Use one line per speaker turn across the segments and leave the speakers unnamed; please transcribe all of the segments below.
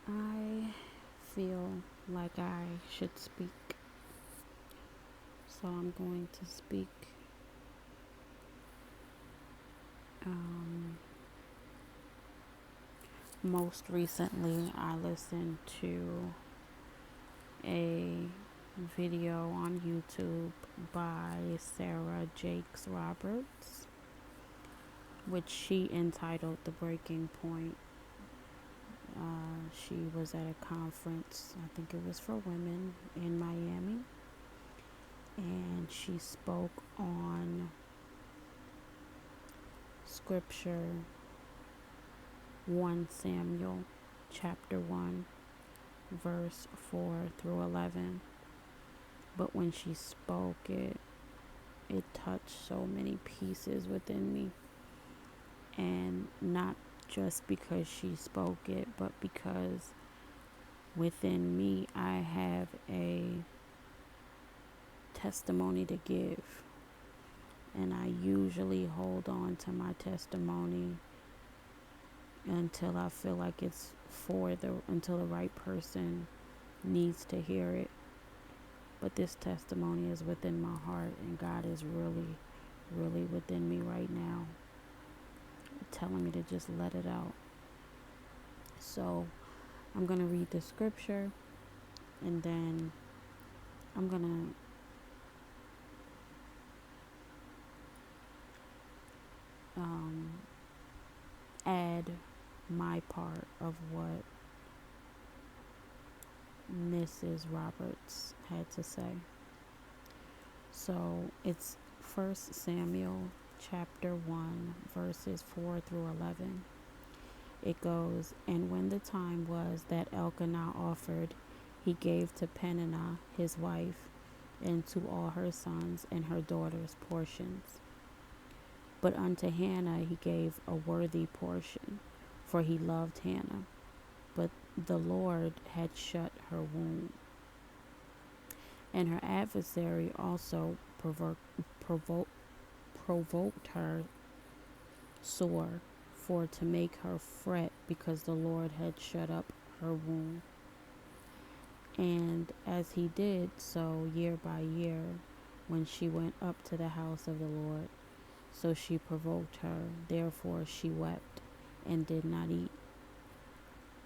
I feel like I should speak, so I'm going to speak. Um, Most recently, I listened to a video on YouTube by Sarah Jakes Roberts, which she entitled The Breaking Point. She was at a conference, I think it was for women in Miami, and she spoke on scripture 1 Samuel chapter 1 verse 4 through 11. But when she spoke it touched so many pieces within me, and not just because she spoke it, but because within me I have a testimony to give, and I usually hold on to my testimony until I feel like it's until the right person needs to hear it. But this testimony is within my heart, and God is really, really within me right now, telling me to just let it out. So I'm going to read the scripture, and then I'm going to add my part of what Mrs. Roberts had to say. So it's 1 Samuel chapter 1 verses 4 through 11. It goes, "And when the time was that Elkanah offered, he gave to Peninnah his wife, and to all her sons and her daughters portions. But unto Hannah he gave a worthy portion, for he loved Hannah. But the Lord had shut her womb. And her adversary also provoked her sore, for to make her fret, because the Lord had shut up her womb. And as he did so year by year, when she went up to the house of the Lord, so she provoked her. Therefore she wept and did not eat.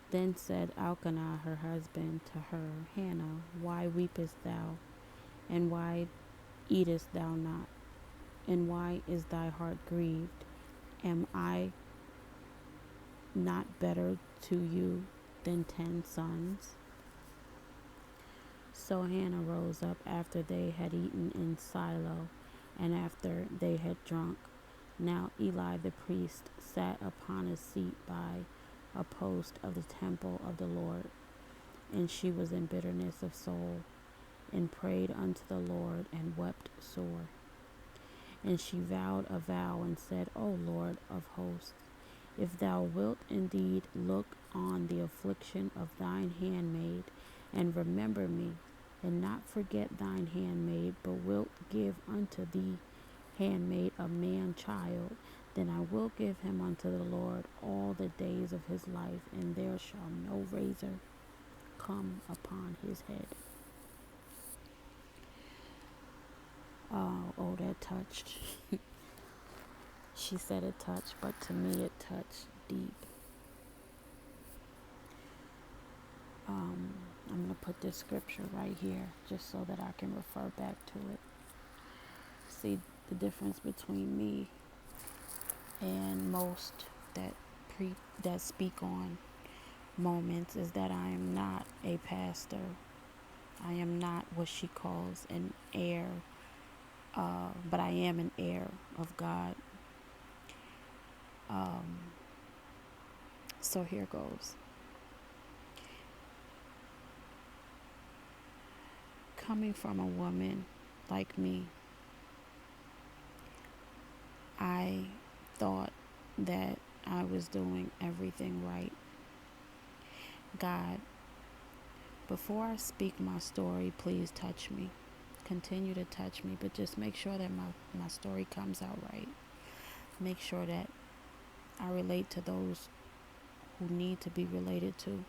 Then said Elkanah her husband to her, Hannah, why weepest thou? And why eatest thou not? And why is thy heart grieved? Am I not better to you than 10 sons? So Hannah rose up after they had eaten in Shiloh, and after they had drunk. Now Eli the priest sat upon a seat by a post of the temple of the Lord, and she was in bitterness of soul, and prayed unto the Lord, and wept sore. And she vowed a vow, and said, O Lord of hosts, if thou wilt indeed look on the affliction of thine handmaid, and remember me, and not forget thine handmaid, but wilt give unto thee handmaid a man child, then I will give him unto the Lord all the days of his life, and there shall no razor come upon his head. Oh, that touched. She said it touched, but to me it touched deep. I'm going to put this scripture right here just so that I can refer back to it. See, the difference between me and most that speak on moments is that I am not a pastor. I am not what she calls an heir, but I am an heir of God. So here goes. Coming from a woman like me, I thought that I was doing everything right. God, before I speak my story, please touch me. Continue to touch me, but just make sure that my story comes out right. Make sure that I relate to those who need to be related to,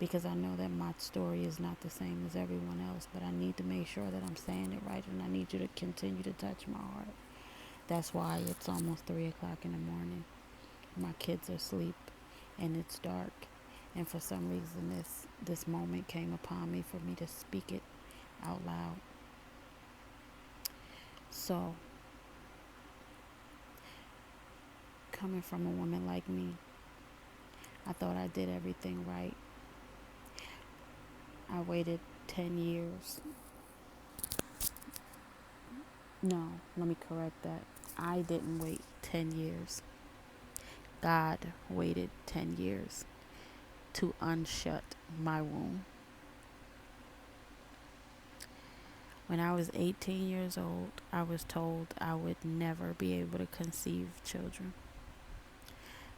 because I know that my story is not the same as everyone else, but I need to make sure that I'm saying it right, and I need you to continue to touch my heart. That's why it's almost 3 o'clock in the morning. My kids are asleep and it's dark. And for some reason, this moment came upon me for me to speak it out loud. So, coming from a woman like me, I thought I did everything right. I waited 10 years. No, let me correct that. I didn't wait 10 years. God waited 10 years to unshut my womb. When I was 18 years old, I was told I would never be able to conceive children.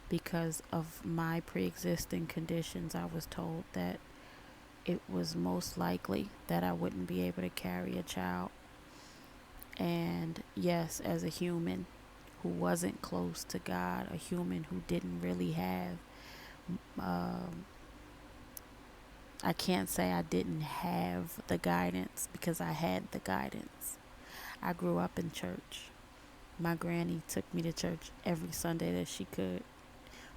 Because of my pre-existing conditions, I was told that it was most likely that I wouldn't be able to carry a child. And yes, as a human who wasn't close to God, a human who didn't really have, I can't say I didn't have the guidance, because I had the guidance. I grew up in church. My granny took me to church every Sunday that she could.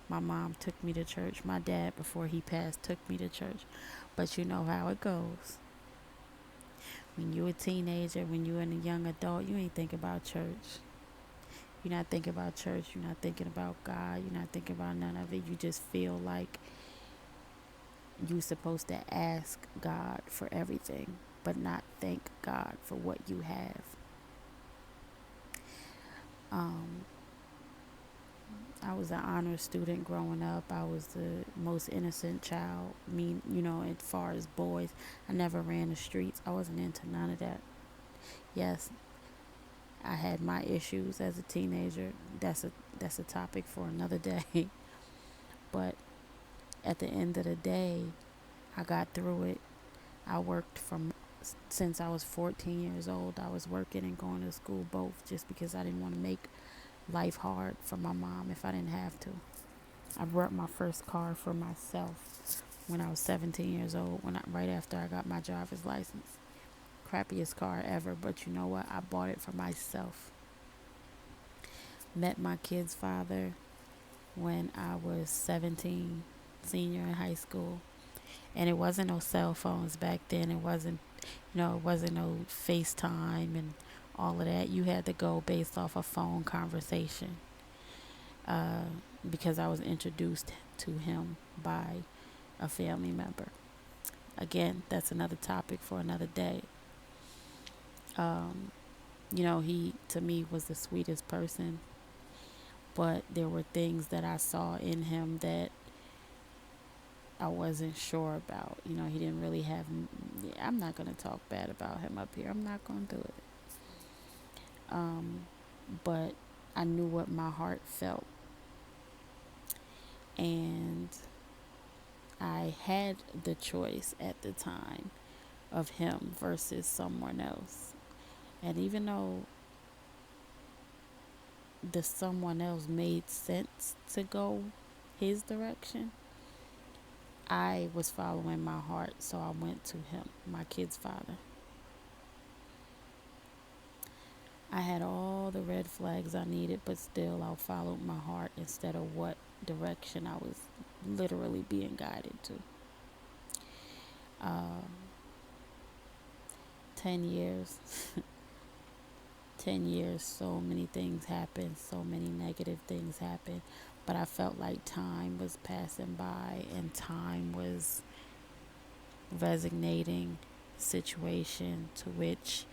My mom took me to church. My dad, before he passed, took me to church. But you know how it goes. When you're a teenager, when you're a young adult, you ain't thinking about church. You're not thinking about church. You're not thinking about God. You're not thinking about none of it. You just feel like you're supposed to ask God for everything, but not thank God for what you have. I was an honor student growing up. I was the most innocent child. As far as boys, I never ran the streets. I wasn't into none of that. Yes, I had my issues as a teenager. That's a topic for another day. But at the end of the day, I got through it. I worked since I was 14 years old. I was working and going to school both, just because I didn't want to make life hard for my mom if I didn't have to. I bought my first car for myself when I was 17 years old, right after I got my driver's license. Crappiest car ever, but you know what? I bought it for myself. Met my kid's father when I was 17, senior in high school. And it wasn't no cell phones back then. It wasn't no FaceTime and all of that. You had to go based off a phone conversation. Because I was introduced to him by a family member. Again, that's another topic for another day. He to me was the sweetest person, but there were things that I saw in him that I wasn't sure about. He didn't really have. I'm not gonna talk bad about him up here. I'm not gonna do it. But I knew what my heart felt, and I had the choice at the time of him versus someone else. And even though the someone else made sense to go his direction, I was following my heart, so I went to him, my kid's father. I had all the red flags I needed, but still I followed my heart instead of what direction I was literally being guided to. 10 years. 10 years, so many things happened, so many negative things happened, but I felt like time was passing by and time was resignating situation to which,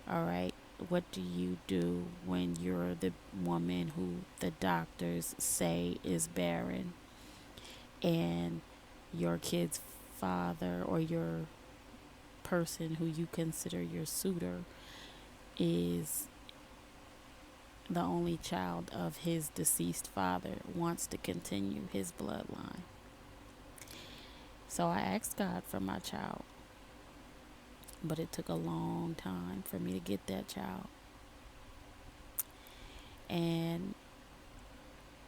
all right, what do you do when you're the woman who the doctors say is barren, and your kid's father, or your person who you consider your suitor, is the only child of his deceased father, wants to continue his bloodline? So I asked God for my child, but it took a long time for me to get that child. And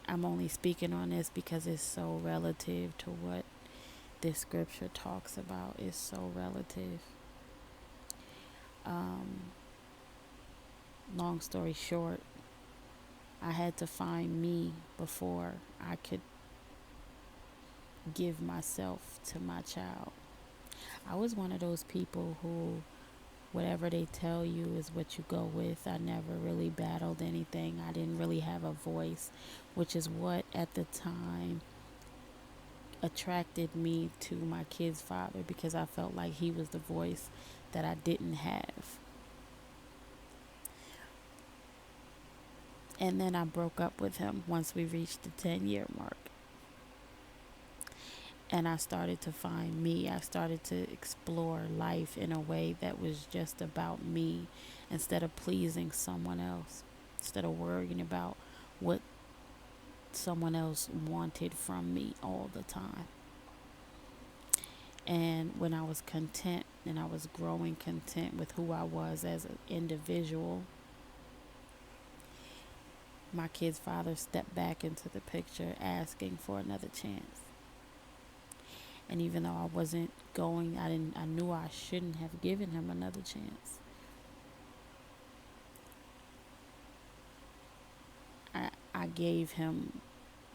I'm only speaking on this because it's so relative to what this scripture talks about is so relative. Um, Long story short, I had to find me before I could give myself to my child. I was one of those people who, whatever they tell you is what you go with. I never really battled anything. I didn't really have a voice, which is what at the time attracted me to my kid's father, because I felt like he was the voice that I didn't have. And then I broke up with him once we reached the 10-year mark. And I started to find me. I started to explore life in a way that was just about me, instead of pleasing someone else, instead of worrying about what someone else wanted from me all the time. And when I was content and I was growing content with who I was as an individual, my kid's father stepped back into the picture asking for another chance. And even though I wasn't going, I knew I shouldn't have given him another chance. I gave him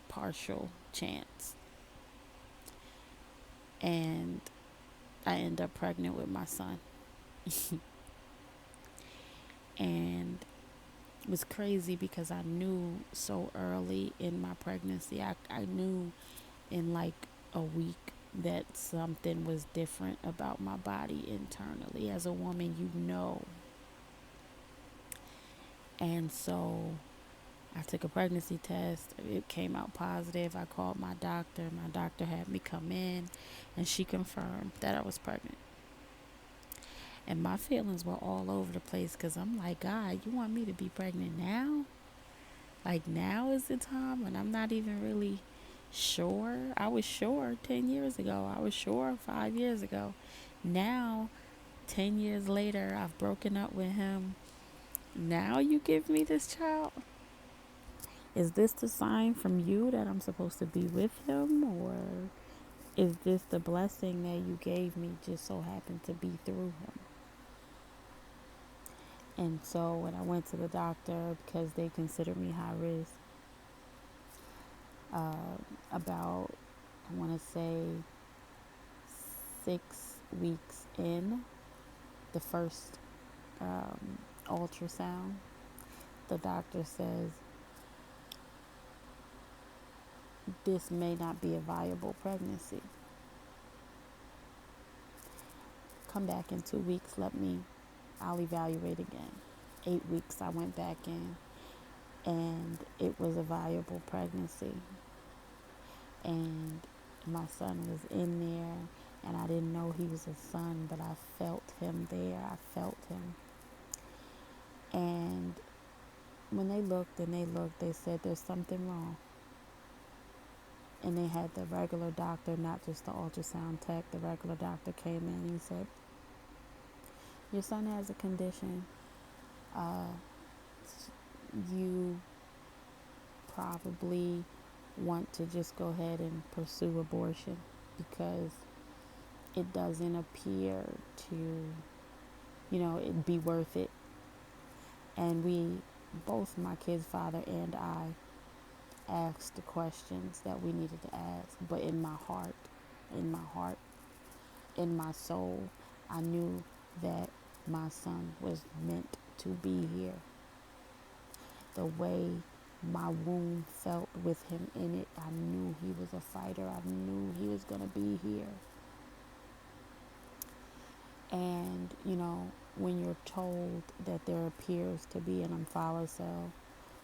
partial chance. And I ended up pregnant with my son. And it was crazy because I knew so early in my pregnancy, I knew in like a week that something was different about my body internally. As a woman, you know. And so I took a pregnancy test. It came out positive. I called my doctor. My doctor had me come in, and she confirmed that I was pregnant. And my feelings were all over the place, because I'm like, God, you want me to be pregnant now? Like, now is the time when I'm not even really sure. I was sure 10 years ago. I was sure 5 years ago. Now, 10 years later, I've broken up with him. Now you give me this child? Is this the sign from you that I'm supposed to be with him? Or is this the blessing that you gave me just so happened to be through him? And so when I went to the doctor, because they consider me high risk, about, I want to say, 6 weeks in, the first ultrasound, the doctor says, this may not be a viable pregnancy. Come back in 2 weeks, I'll evaluate again. 8 weeks I went back in, and it was a viable pregnancy. And my son was in there, and I didn't know he was a son, but I felt him there. I felt him. And when they looked, they said there's something wrong. And they had the regular doctor, not just the ultrasound tech. The regular doctor came in and he said, your son has a condition. You probably want to just go ahead and pursue abortion, because it doesn't appear to, it'd be worth it. And we, both my kid's father and I, asked the questions that we needed to ask. But in my heart, in my soul, I knew that my son was meant to be here. The way my womb felt with him in it, I knew he was a fighter. I knew he was going to be here. And, when you're told that there appears to be an omphalocele,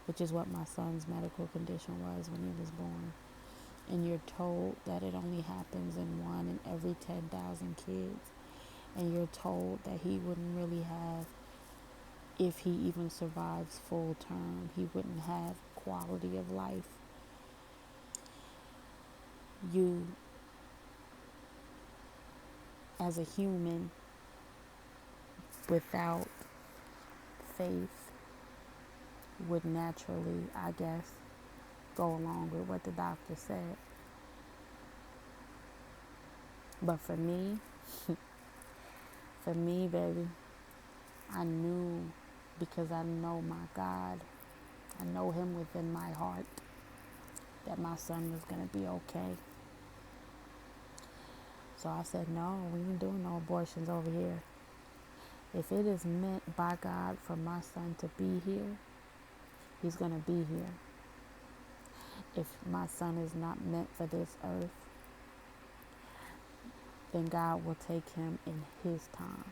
which is what my son's medical condition was when he was born, and you're told that it only happens in 1 in every 10,000 kids, and you're told that he wouldn't really have, if he even survives full term, he wouldn't have quality of life. You, as a human, without faith, would naturally, I guess, go along with what the doctor said. But for me, baby, I knew, because I know my God, I know him within my heart, that my son was going to be okay. So I said, no, we ain't doing no abortions over here. If it is meant by God for my son to be here, he's going to be here. If my son is not meant for this earth, then God will take him in his time.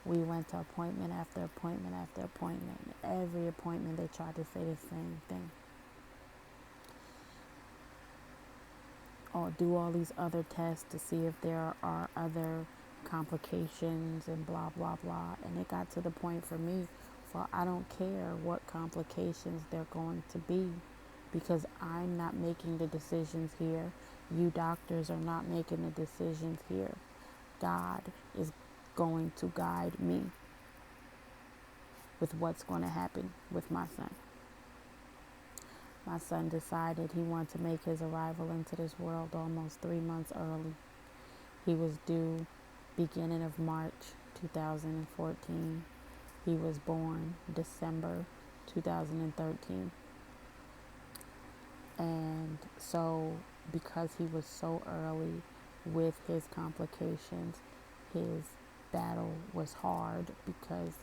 We went to appointment after appointment after appointment. Every appointment they tried to say the same thing. Or do all these other tests to see if there are other complications and blah, blah, blah. And it got to the point for me, for I don't care what complications they're going to be, because I'm not making the decisions here. You doctors are not making the decisions here. God is going to guide me with what's going to happen with my son. My son decided he wanted to make his arrival into this world almost 3 months early. He was due beginning of March 2014. He was born December 2013. And so, because he was so early with his complications, his battle was hard because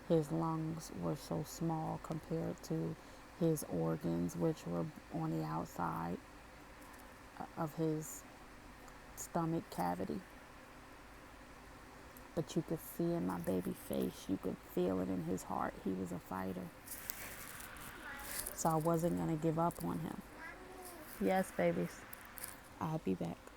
his lungs were so small compared to his organs, which were on the outside of his stomach cavity. But you could see in my baby face, you could feel it in his heart. He was a fighter. So I wasn't going to give up on him. Yes, babies. I'll be back.